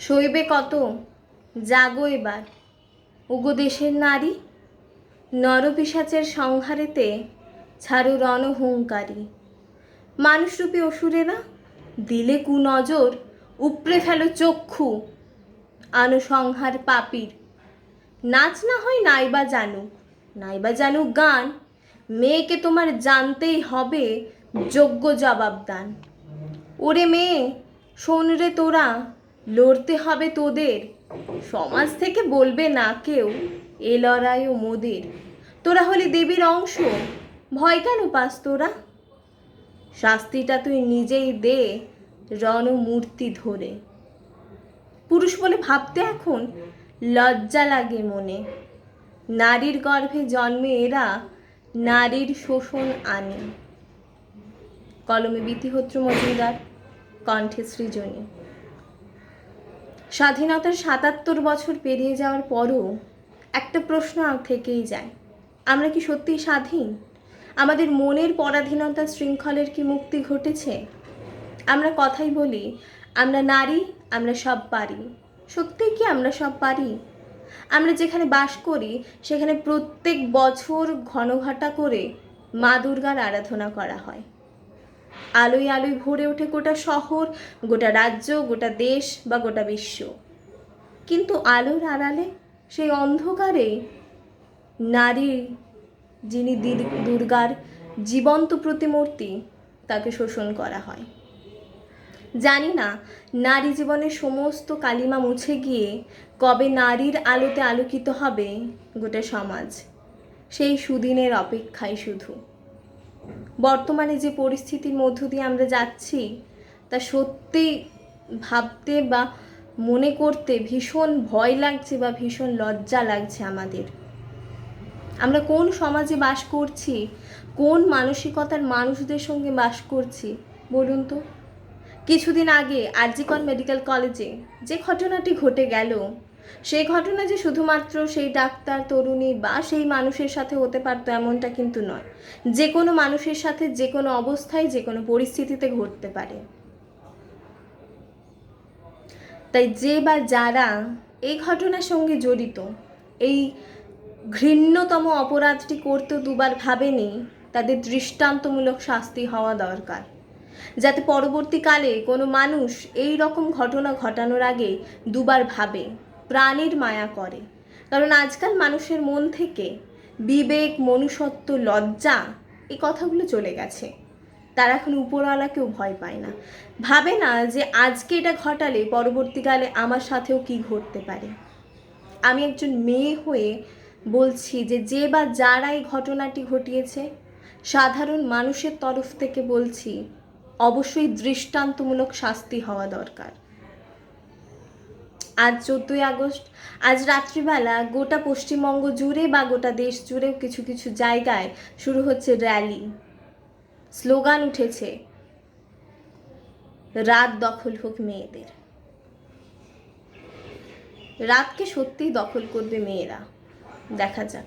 সইবে কত, জাগো এবার ওগো দেশের নারী। নরপিশাচের সংহারেতে ছাড়ো রণহুঙ্কারী। মানুষরূপী অসুরেরা দিলে কুনজর, উপড়ে ফেলো চক্ষু, আনো সংহার পাপীর। নাচ না হয় নাইবা জানুক, নাইবা জানুক গান, মেয়েকে তোমার জানতেই হবে যোগ্য জবাবদান। ওরে মেয়ে শোন রে তোরা, লড়তে হবে তোদের, সমাজ থেকে বলবে না কেউ এ লড়াইও মোদের। তোরা হলে দেবীর অংশ, ভয় কেন পাস তোরা? শাস্তিটা তুই নিজেই দে রণমূর্তি ধরে। পুরুষ বলে ভাবতে এখন লজ্জা লাগে মনে, নারীর গর্ভে জন্মে এরা নারীর শোষণ আনে। কলমে বিধিহোত্র মজুমদার, কণ্ঠে সৃজনী। স্বাধীনতার ৭৭ বছর পেরিয়ে যাওয়ার পরও একটা প্রশ্ন থেকেই যায়, আমরা কি সত্যিই স্বাধীন? আমাদের মনের পরাধীনতার শৃঙ্খলের কি মুক্তি ঘটেছে? আমরা কথাই বলি আমরা নারী, আমরা সব পারি। সত্যিই কি আমরা সব পারি? আমরা যেখানে বাস করি সেখানে প্রত্যেক বছর ঘনঘটা করে মা দুর্গার আরাধনা করা হয়। আলোয় আলোয় ভরে ওঠে গোটা শহর, গোটা রাজ্য, গোটা দেশ বা গোটা বিশ্ব। কিন্তু আলোর আড়ালে সেই অন্ধকারে নারী, যিনি দুর্গার জীবন্ত প্রতিমূর্তি, তাকে শোষণ করা হয়। জানি না নারী জীবনের সমস্ত কালিমা মুছে গিয়ে কবে নারীর আলোতে আলোকিত হবে গোটা সমাজ। সেই সুদিনের অপেক্ষায় শুধু। বর্তমানে যে পরিস্থিতির মধ্য দিয়ে আমরা যাচ্ছি তা সত্যি ভাবতে বা মনে করতে ভীষণ ভয় লাগছে বা ভীষণ লজ্জা লাগছে আমাদের। আমরা কোন সমাজে বাস করছি, কোন মানসিকতার মানুষদের সঙ্গে বাস করছি বলুন তো? কিছুদিন আগে আরজিকর মেডিকেল কলেজে যে ঘটনাটি ঘটে গেল, সেই ঘটনা যে শুধুমাত্র সেই ডাক্তার, তরুণী বা সেই মানুষের সাথে হতে পারতো এমনটা কিন্তু নয়। যে কোনো মানুষের সাথে যে কোনো অবস্থায় যে কোনো পরিস্থিতিতে ঘটতে পারে। তাই যে বা যারা এই ঘটনার সঙ্গে জড়িত, এই ঘৃণ্যতম অপরাধটি করতেও দুবার ভাবেনি, তাদের দৃষ্টান্তমূলক শাস্তি হওয়া দরকার, যাতে পরবর্তীকালে কোনো মানুষ এই রকম ঘটনা ঘটানোর আগে দুবার ভাবে, প্রাণের মায়া করে। কারণ আজকাল মানুষের মন থেকে বিবেক, মনুষ্যত্ব, লজ্জা এই কথাগুলো চলে গেছে। তারা এখন উপরওয়ালাকেও ভয় পায় না, ভাবে না যে আজকে এটা ঘটালে পরবর্তীকালে আমার সাথেও কি ঘটতে পারে। আমি একজন মেয়ে হয়ে বলছি যে বা যারা এই ঘটনাটি ঘটিয়েছে, সাধারণ মানুষের তরফ থেকে বলছি অবশ্যই দৃষ্টান্তমূলক শাস্তি হওয়া দরকার। আজ 14ই আগস্ট, আজ রাত্রিবেলা গোটা পশ্চিমবঙ্গ জুড়ে বা গোটা দেশ জুড়েও কিছু কিছু জায়গায় শুরু হচ্ছে র্যালি, স্লোগান উঠেছে, রাত দখল হোক মেয়েদের। রাতকে সত্যিই দখল করবে মেয়েরা, দেখা যাক।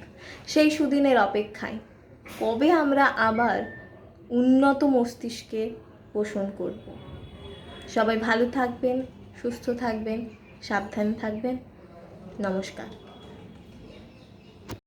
সেই সুদিনের অপেক্ষায় কবে আমরা আবার উন্নত মস্তিষ্কে পোষণ করব। সবাই ভালো থাকবেন, সুস্থ থাকবেন, সাবধানে থাকবেন। নমস্কার।